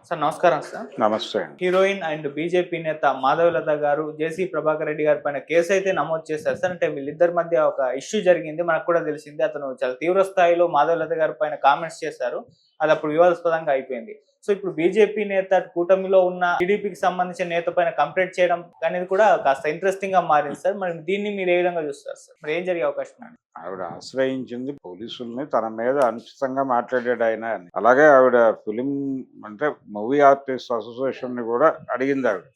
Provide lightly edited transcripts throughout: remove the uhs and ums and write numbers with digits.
Sir నమస్కారం sir. నమస్తే అండి. హీరోయిన్ అండ్ బీజేపీ నేత మాధవలత గారు, జేసీ ప్రభాకర్ రెడ్డి గారి పైన కేసు అయితే నమోదు చేశారు సార్. అంటే వీళ్ళిద్దరి మధ్య ఒక ఇష్యూ జరిగింది. మనకు కూడా తెలిసింది. అతను చాలా తీవ్ర స్థాయిలో మాధవలత గారి పైన కామెంట్స్ చేశారు. అది అప్పుడు వివాదాస్పదంగా అయిపోయింది. సో ఇప్పుడు బీజేపీ నేత కూటమిలో ఉన్న టీడీపీకి సంబంధించిన నేత పైన కంప్లైంట్ చేయడం అనేది కూడా కాస్త ఇంట్రెస్టింగ్ గా మారింది సార్. మరి దీన్ని మీరు ఏ విధంగా చూస్తారు సార్? మరి ఏం జరిగే అవకాశం ఉంది? ఆవిడ ఆశ్రయించింది పోలీసుల్ని, తన మీద అనుచితంగా మాట్లాడాడు ఆయన అని. అలాగే ఆవిడ ఫిలిం అంటే మూవీ ఆర్టిస్ట్ అసోసియేషన్ ని కూడా అడిగింది ఆవిడ.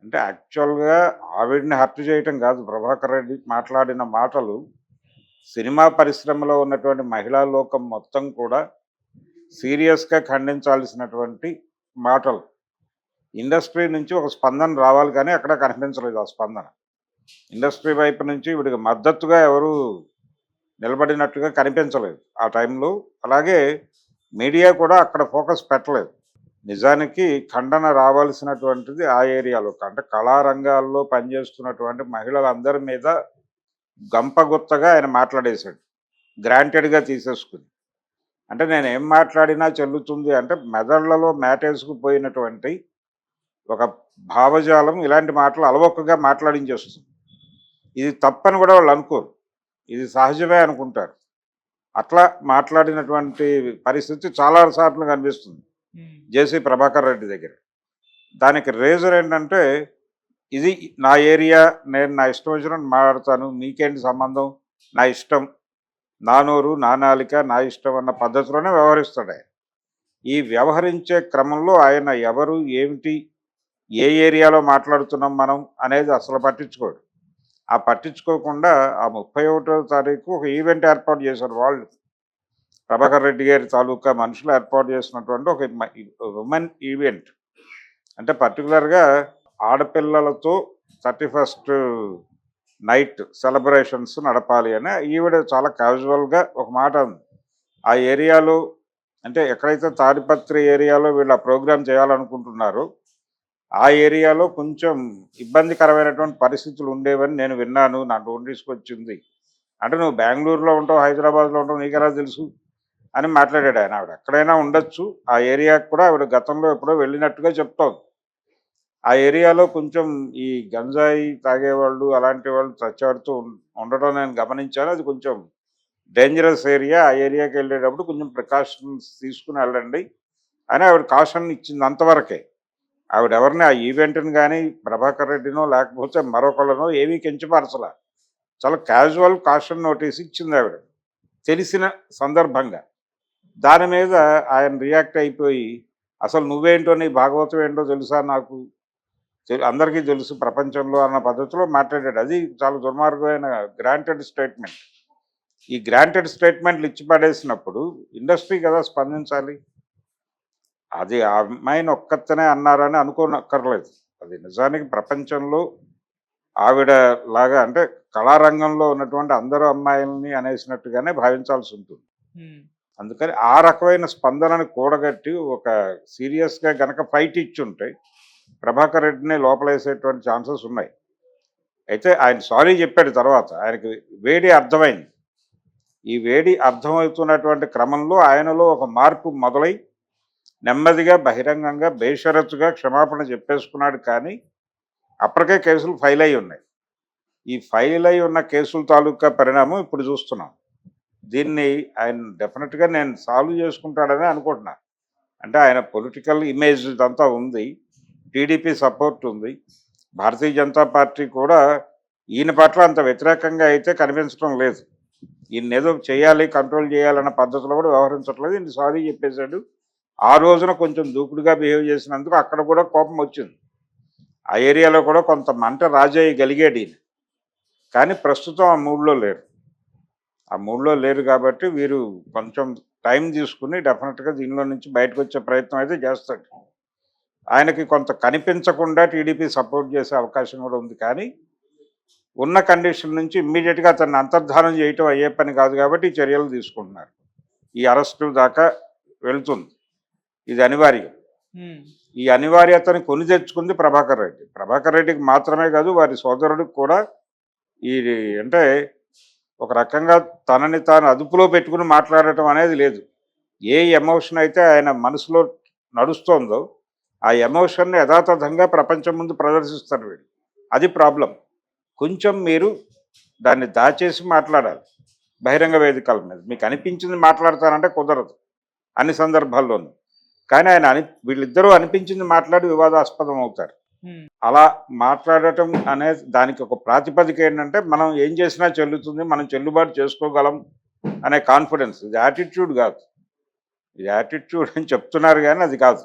అంటే యాక్చువల్గా ఆవిడని హర్ట్ చేయటం కాదు, ప్రభాకర్ రెడ్డి మాట్లాడిన మాటలు సినిమా పరిశ్రమలో ఉన్నటువంటి మహిళా లోకం మొత్తం కూడా సీరియస్గా ఖండించాల్సినటువంటి మాటలు. ఇండస్ట్రీ నుంచి ఒక స్పందన రావాలి, కానీ అక్కడ కనిపించలేదు ఆ స్పందన. ఇండస్ట్రీ వైపు నుంచి వీడికి మద్దతుగా ఎవరు నిలబడినట్టుగా కనిపించలేదు ఆ టైంలో. అలాగే మీడియా కూడా అక్కడ ఫోకస్ పెట్టలేదు. నిజానికి ఖండన రావాల్సినటువంటిది ఆ ఏరియాలో, అంటే కళారంగాల్లో పనిచేస్తున్నటువంటి మహిళలందరి మీద గంపగుత్తగా ఆయన మాట్లాడేశాడు, గ్రాంటెడ్గా తీసేసుకుని. అంటే నేను ఏం మాట్లాడినా చెల్లుతుంది అంటే మెదళ్లలో మేటేసుకుపోయినటువంటి ఒక భావజాలం ఇలాంటి మాటలు అలవొక్కగా మాట్లాడించేస్తుంది. ఇది తప్పని కూడా వాళ్ళు అనుకోరు, ఇది సహజమే అనుకుంటారు. అట్లా మాట్లాడినటువంటి పరిస్థితి చాలాసార్లు కనిపిస్తుంది జేసీ ప్రభాకర్ రెడ్డి దగ్గర. దానికి రీజన్ ఏంటంటే, ఇది నా ఏరియా, నేను నా ఇష్టం వచ్చినట్టు మాట్లాడతాను, మీకేంటి సంబంధం, నా ఇష్టం, నా నోరు నా నాలిక నా ఇష్టం అన్న పద్ధతిలోనే వ్యవహరిస్తాడు ఆయన. ఈ వ్యవహరించే క్రమంలో ఆయన ఎవరు ఏమిటి, ఏ ఏరియాలో మాట్లాడుతున్నాం మనం అనేది అసలు పట్టించుకోడు. ఆ పట్టించుకోకుండా ఆ 31వ తారీఖు ఒక ఈవెంట్ ఏర్పాటు చేశారు వాళ్ళు. ప్రభాకర్ రెడ్డి గారి తాలూకా మనుషులు ఏర్పాటు చేసినటువంటి ఒక ఉమెన్ ఈవెంట్. అంటే పర్టికులర్గా ఆడపిల్లలతో 31st నైట్ సెలబ్రేషన్స్ నడపాలి అని ఈవిడ చాలా క్యాజువల్గా ఒక మాట ఉంది. ఆ ఏరియాలో అంటే ఎక్కడైతే తాడిపత్రి ఏరియాలో వీళ్ళు ఆ ప్రోగ్రామ్ చేయాలనుకుంటున్నారో ఆ ఏరియాలో కొంచెం ఇబ్బందికరమైనటువంటి పరిస్థితులు ఉండేవని నేను విన్నాను, నా నోటీస్కి వచ్చింది. అంటే నువ్వు బెంగళూరులో ఉంటావు, హైదరాబాద్లో ఉంటావు, నీకెలా తెలుసు అని మాట్లాడాడు ఆయన. ఆవిడ ఎక్కడైనా ఉండొచ్చు, ఆ ఏరియాకి కూడా ఆవిడ గతంలో ఎప్పుడో వెళ్ళినట్టుగా చెప్తోంది. ఆ ఏరియాలో కొంచెం ఈ గంజాయి తాగేవాళ్ళు అలాంటి వాళ్ళు చచ్చాడుతూ ఉండటం నేను గమనించాను. అది కొంచెం డేంజరస్ ఏరియా. ఆ ఏరియాకి వెళ్ళేటప్పుడు కొంచెం ప్రికాషన్స్ తీసుకుని వెళ్ళండి అని ఆవిడ కాషన్ ఇచ్చింది, అంతవరకే. ఆవిడెవరిని ఆ ఈవెంట్ని కానీ ప్రభాకర్ రెడ్డినో లేకపోతే మరొకళ్ళనో ఏమీ కించపరచలా. చాలా క్యాజువల్ కాషన్ నోటీస్ ఇచ్చింది ఆవిడ, తెలిసిన సందర్భంగా. దాని మీద ఆయన రియాక్ట్ అయిపోయి, అసలు నువ్వేంటో నీ భాగవతం ఏంటో తెలుసా, నాకు అందరికీ తెలుసు ప్రపంచంలో అన్న పద్ధతిలో మాట్లాడాడు. అది చాలా దుర్మార్గమైన గ్రాంటెడ్ స్టేట్మెంట్. ఈ గ్రాంటెడ్ స్టేట్మెంట్లు ఇచ్చి పడేసినప్పుడు ఇండస్ట్రీ కదా స్పందించాలి. అది ఆ అమ్మాయిని ఒక్కతనే అన్నారని అనుకోనక్కర్లేదు. అది నిజానికి ప్రపంచంలో ఆవిడ లాగా అంటే కళారంగంలో ఉన్నటువంటి అందరూ అమ్మాయిల్ని అనేసినట్టుగానే భావించాల్సి ఉంటుంది. అందుకని ఆ రకమైన స్పందనని కూడగట్టి ఒక సీరియస్గా గనక ఫైట్ ఇచ్చుంటే ప్రభాకర్ రెడ్డిని లోపలేసేటువంటి ఛాన్సెస్ ఉన్నాయి. అయితే ఆయన సారీ చెప్పాడు తర్వాత, ఆయనకి వేడి అర్థమైంది. ఈ వేడి అర్థమవుతున్నటువంటి క్రమంలో ఆయనలో ఒక మార్పు మొదలై నెమ్మదిగా బహిరంగంగా బేషరతుగా క్షమాపణ చెప్పేసుకున్నాడు. కానీ అప్పటికే కేసులు ఫైల్ అయి ఉన్నాయి. ఈ ఫైల్ అయి ఉన్న కేసుల తాలూకా పరిణామం ఇప్పుడు చూస్తున్నాం. దీన్ని ఆయన డెఫినెట్గా నేను సాల్వ్ చేసుకుంటాడని అనుకుంటున్నా. అంటే ఆయన పొలిటికల్ ఇమేజ్ ఇదంతా ఉంది, టీడీపీ సపోర్ట్ ఉంది, భారతీయ జనతా పార్టీ కూడా ఈయన పట్ల అంత వ్యతిరేకంగా అయితే కనిపించడం లేదు. ఈయన ఏదో చేయాలి, కంట్రోల్ చేయాలన్న పద్ధతిలో కూడా వ్యవహరించట్లేదు. ఈయన సారీ చెప్పేశాడు. ఆ రోజున కొంచెం దూకుడుగా బిహేవ్ చేసినందుకు అక్కడ కూడా కోపం వచ్చింది. ఆ ఏరియాలో కూడా కొంత మంట రాజేయగలిగాడు ఈయన. కానీ ప్రస్తుతం ఆ మూడ్లో లేరు. ఆ మూడ్లో లేరు కాబట్టి వీరు కొంచెం టైం తీసుకుని డెఫినెట్గా దీనిలో నుంచి బయటకు వచ్చే ప్రయత్నం అయితే చేస్తాడు. ఆయనకి కొంత కనిపించకుండా టీడీపీ సపోర్ట్ చేసే అవకాశం కూడా ఉంది. కానీ ఉన్న కండిషన్ నుంచి ఇమ్మీడియట్గా అతన్ని అంతర్ధానం చేయటం అయ్యే పని కాదు కాబట్టి ఈ చర్యలు తీసుకుంటున్నారు. ఈ అరెస్టు దాకా వెళ్తుంది, ఇది అనివార్యం. ఈ అనివార్యతని కొని తెచ్చుకుంది ప్రభాకర్ రెడ్డి. ప్రభాకర్ రెడ్డికి మాత్రమే కాదు, వారి సోదరుడికి కూడా ఈ అంటే ఒక రకంగా తనని తాను అదుపులో పెట్టుకుని మాట్లాడటం అనేది లేదు. ఏ ఎమోషన్ అయితే ఆయన మనసులో నడుస్తోందో ఆ ఎమోషన్ని యథాతథంగా ప్రపంచం ముందు ప్రదర్శిస్తారు వీళ్ళు. అది ప్రాబ్లం. కొంచెం మీరు దాన్ని దాచేసి మాట్లాడాలి బహిరంగ వేదికల మీద. మీకు అనిపించింది మాట్లాడతారంటే కుదరదు అన్ని సందర్భాల్లోనూ. కానీ వీళ్ళిద్దరూ అనిపించింది మాట్లాడి వివాదాస్పదం అవుతారు. అలా మాట్లాడటం అనేది దానికి ఒక ప్రాతిపదిక ఏంటంటే మనం ఏం చేసినా చెల్లుతుంది, మనం చెల్లుబాటు చేసుకోగలం అనే కాన్ఫిడెన్స్. ఇది యాటిట్యూడ్ కాదు. ఇది యాటిట్యూడ్ అని చెప్తున్నారు కానీ అది కాదు.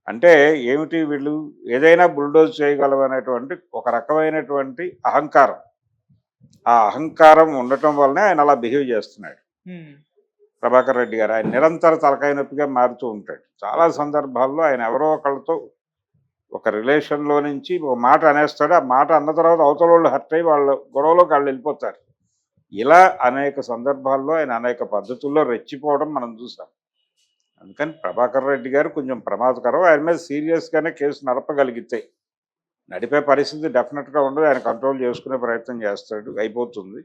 అంటే ఏమిటి, వీళ్ళు ఏదైనా బుల్డోజ్ చేయగలం అనేటువంటి ఒక రకమైనటువంటి అహంకారం. ఆ అహంకారం ఉండటం వల్లనే ఆయన అలా బిహేవ్ చేస్తున్నాడు ప్రభాకర్ రెడ్డి గారు. ఆయన నిరంతర తలకాయ నొప్పిగా మారుతూ ఉంటాడు. చాలా సందర్భాల్లో ఆయన ఎవరో ఒకళ్ళతో ఒక రిలేషన్లో నుంచి ఒక మాట అనేస్తాడు. ఆ మాట అన్న తర్వాత అవతల వాళ్ళు హర్ట్ అయ్యి వాళ్ళ గొడవలోకి వాళ్ళు వెళ్ళిపోతారు. ఇలా అనేక సందర్భాల్లో ఆయన అనేక పద్ధతుల్లో రెచ్చిపోవడం మనం చూసాం. అందుకని ప్రభాకర్ రెడ్డి గారు కొంచెం ప్రమాదకరం. ఆయన మీద సీరియస్గానే కేసు నడపగలిగితే, నడిపే పరిస్థితి డెఫినెట్గా ఉండదు. ఆయన కంట్రోల్ చేసుకునే ప్రయత్నం చేస్తాడు, అయిపోతుంది.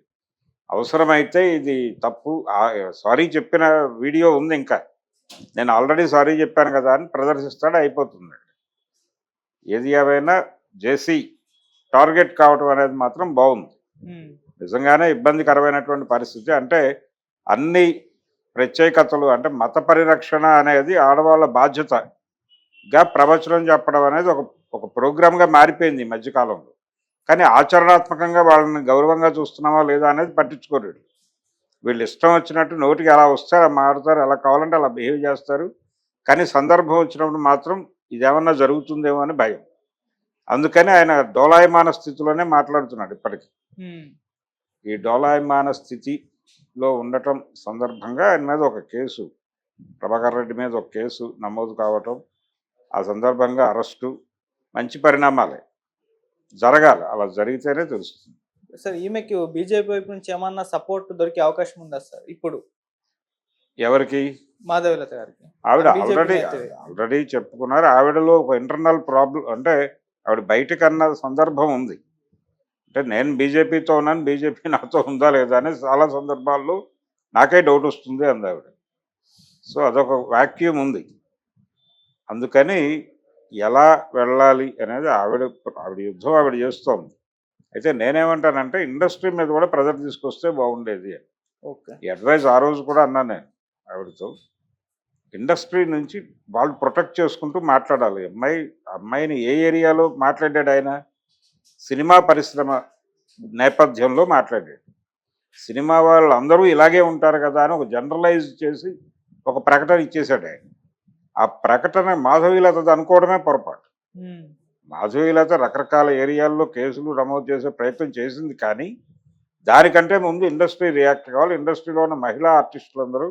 అవసరమైతే ఇది తప్పు, సారీ చెప్పిన వీడియో ఉంది, ఇంకా నేను ఆల్రెడీ సారీ చెప్పాను కదా అని ప్రదర్శిస్తాడు, అయిపోతుంది. ఏది ఏమైనా జేసీ టార్గెట్ కావటం అనేది మాత్రం బాగుంది. నిజంగానే ఇబ్బందికరమైనటువంటి పరిస్థితి. అంటే అన్ని ప్రత్యేకతలు, అంటే మత పరిరక్షణ అనేది ఆడవాళ్ళ బాధ్యతగా ప్రవచనం చెప్పడం అనేది ఒక ప్రోగ్రామ్గా మారిపోయింది ఈ మధ్యకాలంలో. కానీ ఆచరణాత్మకంగా వాళ్ళని గౌరవంగా చూస్తున్నామా లేదా అనేది పట్టించుకోరు. వీళ్ళు ఇష్టం వచ్చినట్టు నోటికి ఎలా వస్తే అలా మారుతారు, ఎలా కావాలంటే అలా బిహేవ్ చేస్తారు. కానీ సందర్భం వచ్చినప్పుడు మాత్రం ఇదేమన్నా జరుగుతుందేమో అని భయం. అందుకని ఆయన డోలాయమాన స్థితిలోనే మాట్లాడుతున్నాడు ఇప్పటికీ. ఈ డోలాయమాన స్థితిలో ఉండటం సందర్భంగా ఆయన మీద ఒక కేసు, ప్రభాకర్ రెడ్డి మీద ఒక కేసు నమోదు కావటం, ఆ సందర్భంగా అరెస్టు, మంచి పరిణామాలే జరగాలి. అలా జరిగితేనే తెలుస్తుంది. సార్, ఈమెకి బీజేపీ వైపు నుంచి ఏమన్నా సపోర్ట్ దొరికే అవకాశం ఉందా సార్ ఇప్పుడు? ఎవరికి? మాధవీలత గారికి. ఆవిడ ఆల్రెడీ చెప్పుకున్నారు. ఆవిడలో ఒక ఇంటర్నల్ ప్రాబ్లం, అంటే ఆవిడ బయటకన్న సందర్భం ఉంది. అంటే నేను బీజేపీతో ఉన్నాను, బీజేపీ నాతో ఉందా లేదా అని చాలా సందర్భాల్లో నాకే డౌట్ వస్తుంది అంది ఆవిడ. సో అదొక వాక్యూమ్ ఉంది. అందుకని ఎలా వెళ్ళాలి అనేది ఆవిడ యుద్ధం ఆవిడ చేస్తోంది. అయితే నేనేమంటానంటే ఇండస్ట్రీ మీద కూడా ప్రెజర్ తీసుకొస్తే బాగుండేది అని. ఓకే, ఈ అడ్వైజ్ ఆ రోజు కూడా అన్నాను నేను ఆవిడతో. ఇండస్ట్రీ నుంచి వాళ్ళు ప్రొటెక్ట్ చేసుకుంటూ మాట్లాడాలి. అమ్మాయిని ఏ ఏరియాలో మాట్లాడాడు ఆయన? సినిమా పరిశ్రమ నేపథ్యంలో మాట్లాడాడు. సినిమా వాళ్ళు అందరూ ఇలాగే ఉంటారు కదా అని ఒక జనరలైజ్ చేసి ఒక ప్రకటన ఇచ్చేశాడు ఆయన. ఆ ప్రకటన మాధవీలత అనుకోవడమే పొరపాటు. మాధవీలత రకరకాల ఏరియాల్లో కేసులు నమోదు చేసే ప్రయత్నం చేసింది, కానీ దానికంటే ముందు ఇండస్ట్రీ రియాక్ట్ కావాలి. ఇండస్ట్రీలో ఉన్న మహిళా ఆర్టిస్టులందరూ